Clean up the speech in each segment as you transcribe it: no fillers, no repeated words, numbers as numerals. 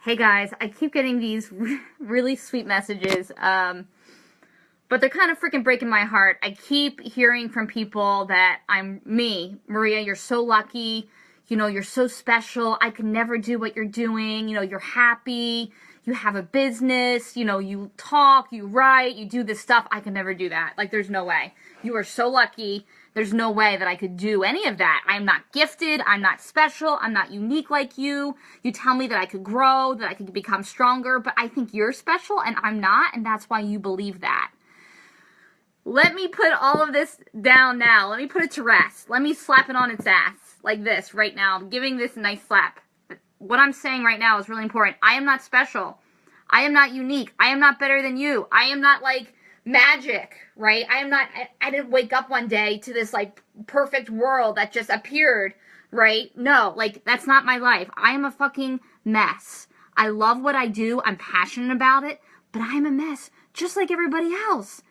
Hey guys, I keep getting these really sweet messages, but they're kind of freaking breaking my heart. I keep hearing from people that Maria, you're so lucky, you're so special. I could never do what you're doing. You're happy, you have a business, you talk, you write, you do this stuff. I could never do that. Like, there's no way. You are so lucky. There's no way that I could do any of that. I'm not gifted. I'm not special. I'm not unique like you. You tell me that I could grow, that I could become stronger, but I think you're special and I'm not, and that's why you believe that. Let me put all of this down now. Let me put it to rest. Let me slap it on its ass like this right now. I'm giving this a nice slap. What I'm saying right now is really important. I am not special. I am not unique. I am not better than you. I am not like magic, right? I didn't wake up one day to this like perfect world that just appeared, right? No, like that's not my life. I am a fucking mess. I love what I do. I'm passionate about it, but I'm a mess just like everybody else.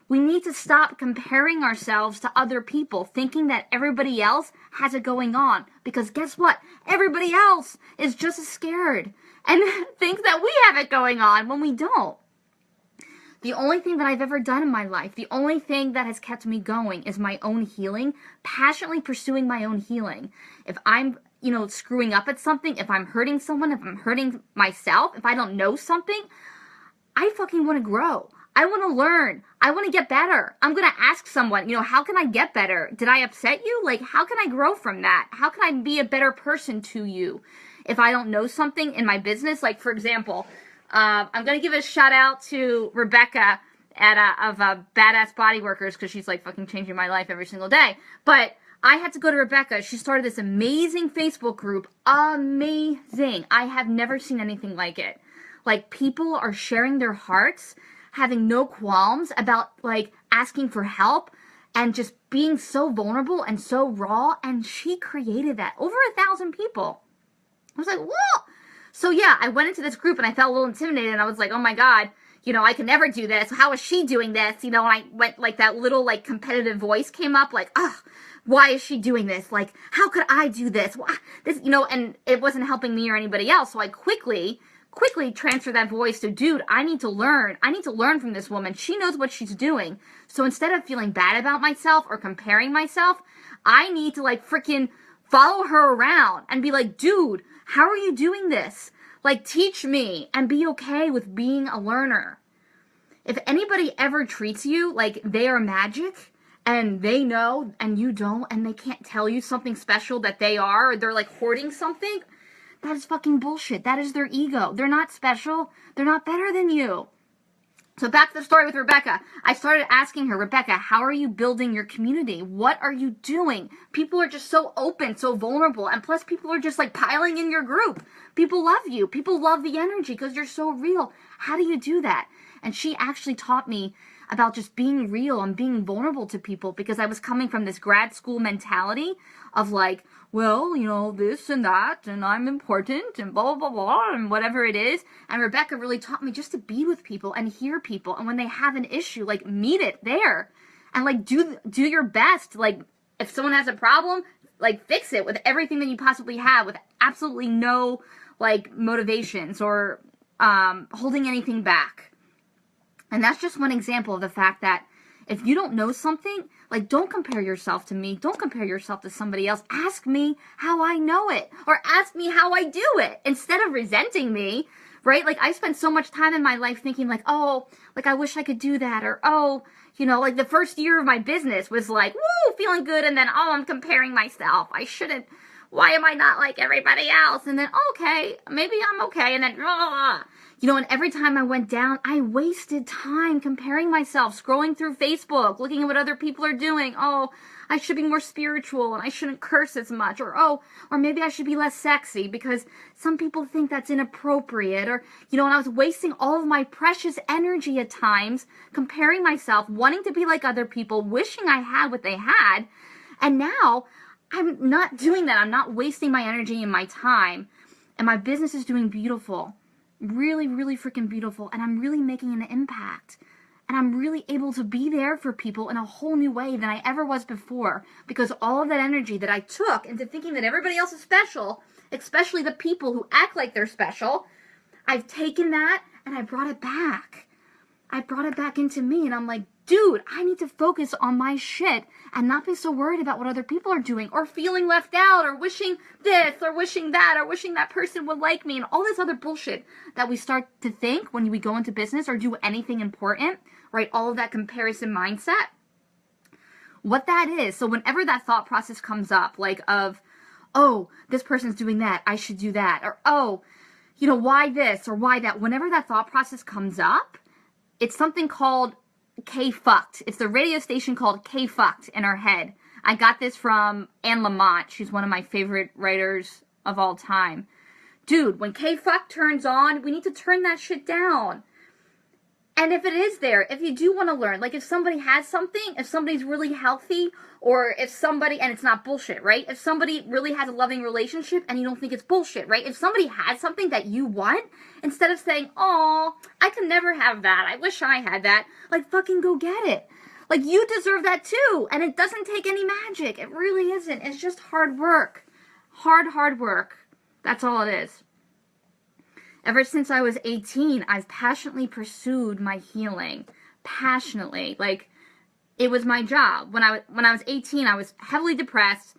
We need to stop comparing ourselves to other people, thinking that everybody else has it going on. Because guess what? Everybody else is just as scared and thinks that we have it going on when we don't. The only thing that I've ever done in my life, the only thing that has kept me going is my own healing, passionately pursuing my own healing. If I'm, screwing up at something, if I'm hurting someone, if I'm hurting myself, if I don't know something, I fucking want to grow. I want to learn. I want to get better. I'm going to ask someone, how can I get better? Did I upset you? Like, how can I grow from that? How can I be a better person to you? If I don't know something in my business, like, for example, I'm going to give a shout out to Rebecca of Badass Body Workers, because she's like fucking changing my life every single day. But I had to go to Rebecca. She started this amazing Facebook group. Amazing. I have never seen anything like it. Like, people are sharing their hearts, having no qualms about like asking for help and just being so vulnerable and so raw. And she created that. Over 1,000 people. I was like, whoa. So yeah, I went into this group and I felt a little intimidated and I was like, oh my God, I could never do this. How is she doing this? And I went like that little like competitive voice came up like, ugh, why is she doing this? Like, how could I do this? Why? This, and it wasn't helping me or anybody else. So I quickly transfer that voice to, dude, I need to learn from this woman. She knows what she's doing. So instead of feeling bad about myself or comparing myself, I need to like freaking follow her around and be like, dude, how are you doing this? Like, teach me and be okay with being a learner. If anybody ever treats you like they are magic and they know and you don't and they can't tell you something special that they are, or they're like hoarding something, that is fucking bullshit. That is their ego. They're not special. They're not better than you. So back to the story with Rebecca. I started asking her, Rebecca, how are you building your community? What are you doing? People are just so open, so vulnerable. And plus people are just like piling in your group. People love you. People love the energy because you're so real. How do you do that? And she actually taught me about just being real and being vulnerable to people, because I was coming from this grad school mentality of like, well, this and that, and I'm important, and blah, blah, blah, blah, and whatever it is. And Rebecca really taught me just to be with people and hear people. And when they have an issue, like, meet it there. And, like, do your best. Like, if someone has a problem, like, fix it with everything that you possibly have, with absolutely no, like, motivations or holding anything back. And that's just one example of the fact that if you don't know something, like, don't compare yourself to me. Don't compare yourself to somebody else. Ask me how I know it, or ask me how I do it instead of resenting me, right? Like, I spent so much time in my life thinking like, oh, like, I wish I could do that, or, oh, like the first year of my business was like, woo, feeling good, and then, oh, I'm comparing myself. I shouldn't. Why am I not like everybody else? And then, okay, maybe I'm okay, and then, and every time I went down, I wasted time comparing myself, scrolling through Facebook, looking at what other people are doing. Oh, I should be more spiritual and I shouldn't curse as much. Or maybe I should be less sexy because some people think that's inappropriate. Or, and I was wasting all of my precious energy at times comparing myself, wanting to be like other people, wishing I had what they had. And now I'm not doing that. I'm not wasting my energy and my time. And my business is doing beautiful. Really, really freaking beautiful. And I'm really making an impact. And I'm really able to be there for people in a whole new way than I ever was before. Because all of that energy that I took into thinking that everybody else is special, especially the people who act like they're special, I've taken that and I brought it back. I brought it back into me, and I'm like, dude, I need to focus on my shit and not be so worried about what other people are doing or feeling left out or wishing this or wishing that or wishing that person would like me and all this other bullshit that we start to think when we go into business or do anything important, right? All of that comparison mindset. What that is, so whenever that thought process comes up, like of, oh, this person's doing that, I should do that, or oh, you know, why this or why that, whenever that thought process comes up, it's something called K-Fucked. It's the radio station called K-Fucked in our head. I got this from Anne Lamott. She's one of my favorite writers of all time. Dude, when K-Fucked turns on, we need to turn that shit down. And if it is there, if you do want to learn, like if somebody has something, if somebody's really healthy, or if somebody, and it's not bullshit, right? If somebody really has a loving relationship and you don't think it's bullshit, right? If somebody has something that you want, instead of saying, oh, I can never have that, I wish I had that, like fucking go get it. Like you deserve that too. And it doesn't take any magic. It really isn't. It's just hard work. Hard work. That's all it is. Ever since I was 18, I've passionately pursued my healing. Passionately. Like, it was my job. When I was 18, I was heavily depressed,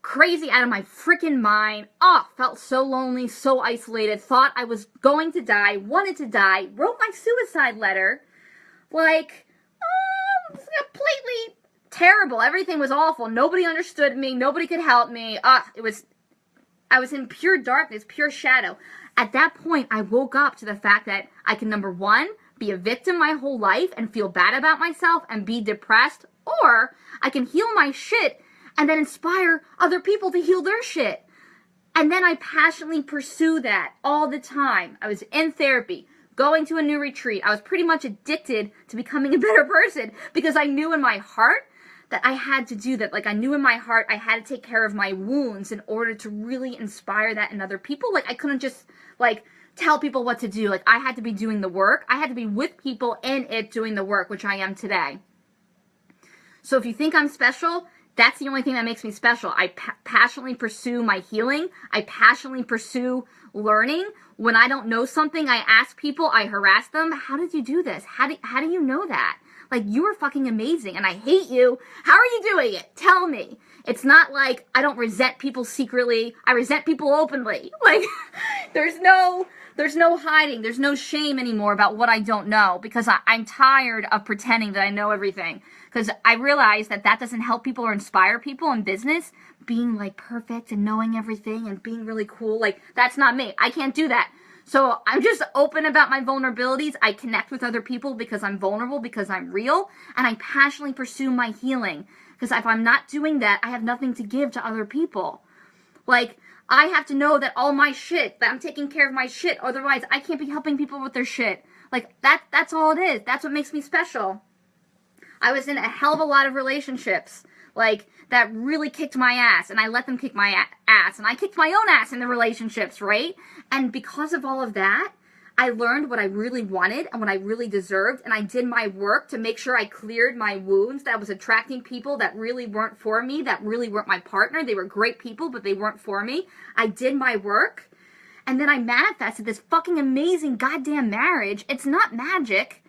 crazy out of my freaking mind. Oh, felt so lonely, so isolated, thought I was going to die, wanted to die, wrote my suicide letter. Like, oh, it's completely terrible. Everything was awful. Nobody understood me. Nobody could help me. I was in pure darkness, pure shadow. At that point, I woke up to the fact that I can, number one, be a victim my whole life and feel bad about myself and be depressed, or I can heal my shit and then inspire other people to heal their shit. And then I passionately pursue that all the time. I was in therapy, going to a new retreat. I was pretty much addicted to becoming a better person because I knew in my heart that I had to do that. Like, I knew in my heart I had to take care of my wounds in order to really inspire that in other people. Like, I couldn't just, like, tell people what to do. Like, I had to be doing the work. I had to be with people in it doing the work, which I am today. So if you think I'm special, that's the only thing that makes me special. I passionately pursue my healing. I passionately pursue learning. When I don't know something, I ask people, I harass them. How did you do this? How do you know that? Like, you are fucking amazing, and I hate you. How are you doing it? Tell me. It's not like I don't resent people secretly. I resent people openly. Like, there's no hiding. There's no shame anymore about what I don't know, because I'm tired of pretending that I know everything. Because I realize that doesn't help people or inspire people in business. Being, like, perfect and knowing everything and being really cool. Like, that's not me. I can't do that. So I'm just open about my vulnerabilities. I connect with other people because I'm vulnerable, because I'm real, and I passionately pursue my healing. Because if I'm not doing that, I have nothing to give to other people. Like, I have to know that all my shit, that I'm taking care of my shit, otherwise I can't be helping people with their shit. Like, that's all it is. That's what makes me special. I was in a hell of a lot of relationships, like, that really kicked my ass, and I let them kick my ass, and I kicked my own ass in the relationships, right? And because of all of that, I learned what I really wanted and what I really deserved, and I did my work to make sure I cleared my wounds, that I was attracting people that really weren't for me, that really weren't my partner. They were great people, but they weren't for me. I did my work, and then I manifested this fucking amazing goddamn marriage. It's not magic.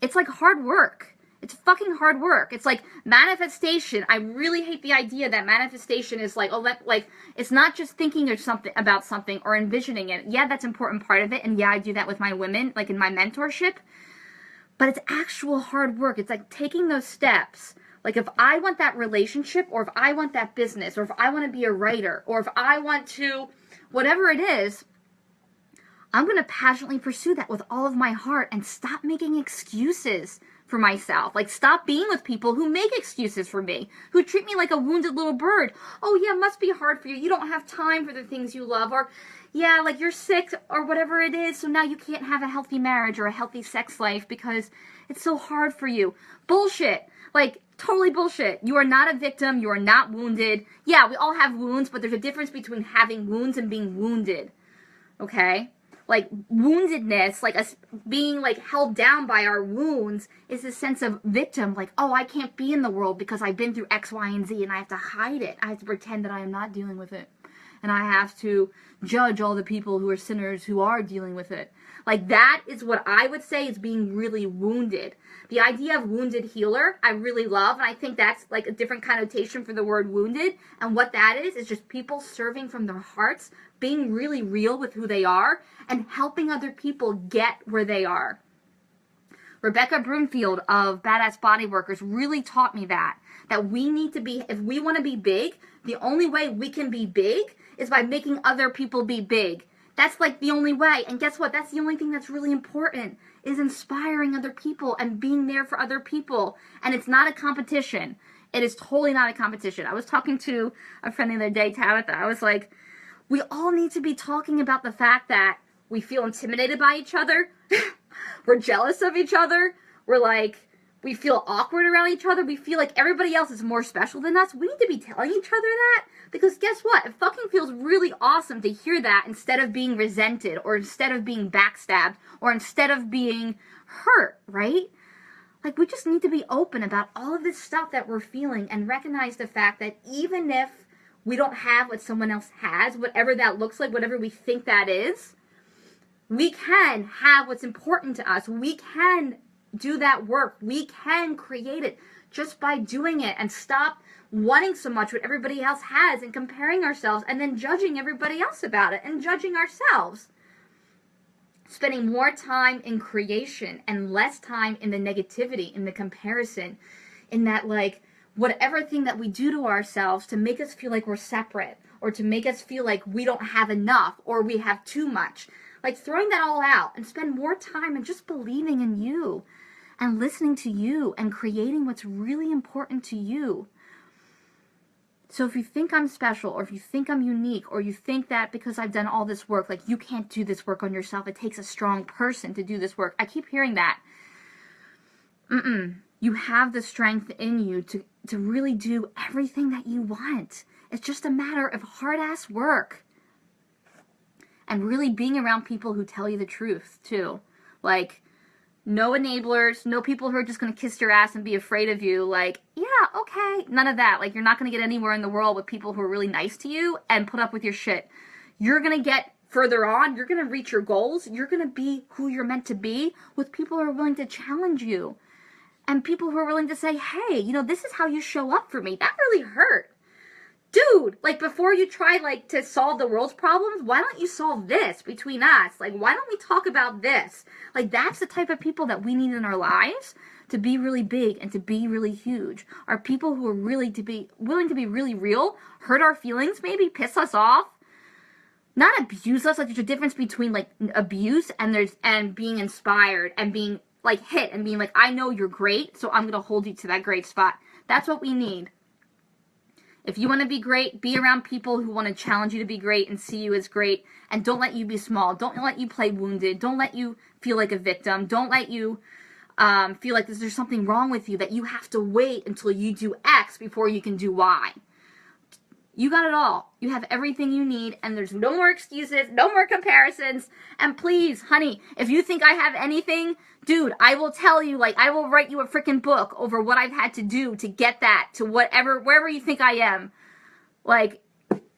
It's like hard work. It's fucking hard work. It's like manifestation. I really hate the idea that manifestation is like, oh, like, it's not just thinking or something about something or envisioning it. Yeah, that's an important part of it. And yeah, I do that with my women, like in my mentorship. But it's actual hard work. It's like taking those steps. Like, if I want that relationship, or if I want that business, or if I want to be a writer, or if I want to, whatever it is, I'm going to passionately pursue that with all of my heart and stop making excuses for myself. Like, stop being with people who make excuses for me, who treat me like a wounded little bird. Oh yeah, it must be hard for you. You don't have time for the things you love. Or yeah, like, you're sick or whatever it is, so now you can't have a healthy marriage or a healthy sex life because it's so hard for you. Bullshit. Like, totally bullshit. You are not a victim. You are not wounded. Yeah, we all have wounds, but there's a difference between having wounds and being wounded. Okay? Like, woundedness, like us being, like, held down by our wounds, is a sense of victim. Like, oh, I can't be in the world because I've been through X, Y, and Z, and I have to hide it. I have to pretend that I am not dealing with it. and I have to judge all the people who are sinners who are dealing with it. Like, that is what I would say is being really wounded. The idea of wounded healer, I really love, and I think that's like a different connotation for the word wounded. And what that is just people serving from their hearts, being really real with who they are, and helping other people get where they are. Rebecca Broomfield of Badass Body Workers really taught me that we need to be, if we want to be big, the only way we can be big is by making other people be big. That's like the only way. And guess what? That's the only thing that's really important, is inspiring other people and being there for other people. And it's not a competition. It is totally not a competition. I was talking to a friend the other day, Tabitha. I was like, we all need to be talking about the fact that we feel intimidated by each other. We're jealous of each other. We're like, we feel awkward around each other. We feel like everybody else is more special than us. We need to be telling each other that, because guess what? It fucking feels really awesome to hear that instead of being resented, or instead of being backstabbed, or instead of being hurt, right? Like, we just need to be open about all of this stuff that we're feeling and recognize the fact that even if we don't have what someone else has, whatever that looks like, whatever we think that is, we can have what's important to us. We can do that work. We can create it just by doing it, and stop wanting so much what everybody else has and comparing ourselves and then judging everybody else about it and judging ourselves. Spending more time in creation and less time in the negativity, in the comparison, in that, like, whatever thing that we do to ourselves to make us feel like we're separate, or to make us feel like we don't have enough or we have too much. Like, throwing that all out and spend more time and just believing in you and listening to you and creating what's really important to you. So if you think I'm special, or if you think I'm unique, or you think that because I've done all this work, like, you can't do this work on yourself, it takes a strong person to do this work. I keep hearing that. You have the strength in you to really do everything that you want. It's just a matter of hard-ass work. And really being around people who tell you the truth, too. Like, no enablers, no people who are just going to kiss your ass and be afraid of you. Like, yeah, okay, none of that. Like, you're not going to get anywhere in the world with people who are really nice to you and put up with your shit. You're going to get further on. You're going to reach your goals. You're going to be who you're meant to be with people who are willing to challenge you. And people who are willing to say, hey, you know, this is how you show up for me. That really hurt. Dude, like, before you try, like, to solve the world's problems, why don't you solve this between us? Like, why don't we talk about this? Like, that's the type of people that we need in our lives to be really big and to be really huge. Are people who are willing to be really real, hurt our feelings, maybe piss us off, not abuse us. Like, there's a difference between, like, abuse and being inspired and being, like, hit and being like, I know you're great, so I'm going to hold you to that great spot. That's what we need. If you want to be great, be around people who want to challenge you to be great and see you as great, and don't let you be small. Don't let you play wounded. Don't let you feel like a victim. Don't let you feel like there's something wrong with you, that you have to wait until you do X before you can do Y. You got it all. You have everything you need, and there's no more excuses, no more comparisons. And please, honey, if you think I have anything, dude, I will tell you, like, I will write you a freaking book over what I've had to do to get that to wherever you think I am. Like,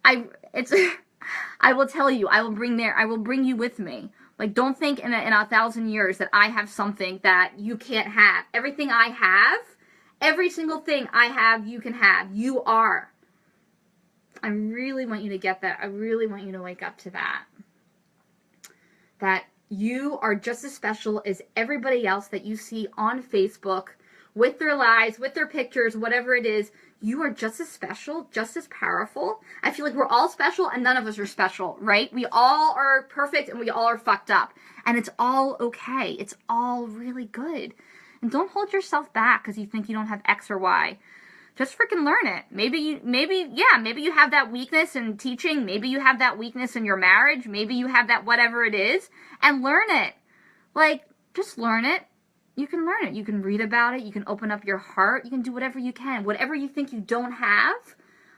I will tell you, I will bring you with me. Like, don't think in 1,000 years that I have something that you can't have. Everything I have, every single thing I have, you can have. You are. I really want you to get that. I really want you to wake up to that. That you are just as special as everybody else that you see on Facebook, with their lives, with their pictures, whatever it is. You are just as special, just as powerful. I feel like we're all special and none of us are special, right? We all are perfect and we all are fucked up. And it's all okay. It's all really good. And don't hold yourself back because you think you don't have X or Y. Just freaking learn it. Maybe you have that weakness in teaching. Maybe you have that weakness in your marriage. Maybe you have that whatever it is. And learn it. Like, just learn it. You can learn it. You can read about it. You can open up your heart. You can do whatever you can. Whatever you think you don't have,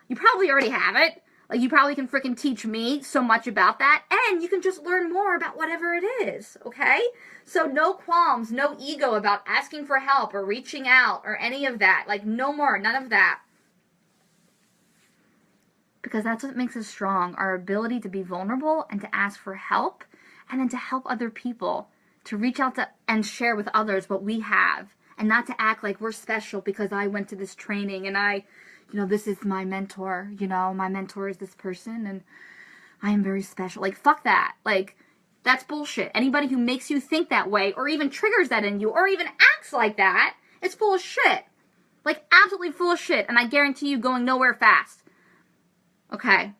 you probably already have it. Like, you probably can freaking teach me so much about that. And you can just learn more about whatever it is, okay? So no qualms, no ego about asking for help or reaching out or any of that. Like, no more, none of that. because that's what makes us strong, our ability to be vulnerable and to ask for help, and then to help other people, to reach out to and share with others what we have, and not to act like we're special because I went to this training and I, this is my mentor, my mentor is this person and I am very special. Like, fuck that. Like, that's bullshit. Anybody who makes you think that way, or even triggers that in you, or even acts like that, it's full of shit. Like, absolutely full of shit, and I guarantee you going nowhere fast. Okay?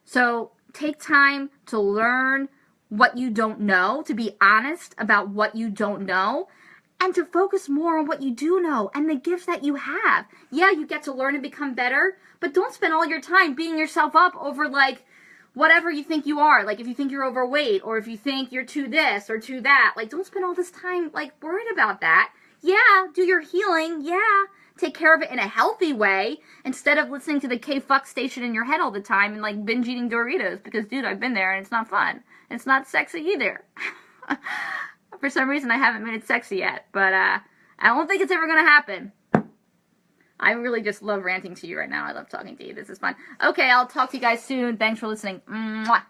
So, take time to learn what you don't know, to be honest about what you don't know, and to focus more on what you do know and the gifts that you have. Yeah, you get to learn and become better, but don't spend all your time beating yourself up over, like, whatever you think you are. Like, if you think you're overweight, or if you think you're too this or too that, like, don't spend all this time, like, worried about that. Yeah, do your healing. Yeah, take care of it in a healthy way, instead of listening to the K-fuck station in your head all the time and, like, binge eating Doritos, because, dude, I've been there and it's not fun. It's not sexy either. For some reason, I haven't made it sexy yet, but I don't think it's ever gonna happen. I really just love ranting to you right now. I love talking to you. This is fun. Okay, I'll talk to you guys soon. Thanks for listening. Mwah.